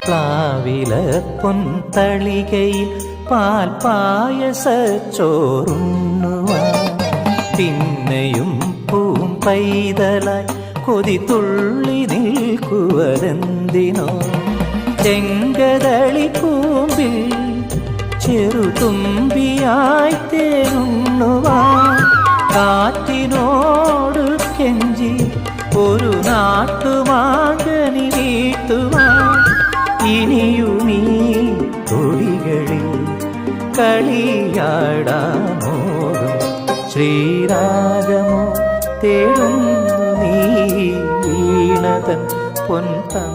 പ്ലാവില പൊൻതളികയിൽ പാൽ പായസച്ചോറുണ്ണുവാൻ പിന്നെയും പൂം പൈതലായി കൊതി തുള്ളി നിൽക്കുവരെന്തിനോ ചെങ്കതളി പൂമ്പിൽ ചെറുതുമ്പിയായി തേനുണ്ണുവാൻ കാറ്റിനോട് കെഞ്ചി ഒരു നാട്ടുമാകനി വീട്ടുവാൻ ഇനിയുമീ തൊടികളിൽ കളിയാടാമോകം ശ്രീരാഗമോ തേടുന്നു നീ വീണതൻ പൊൻതം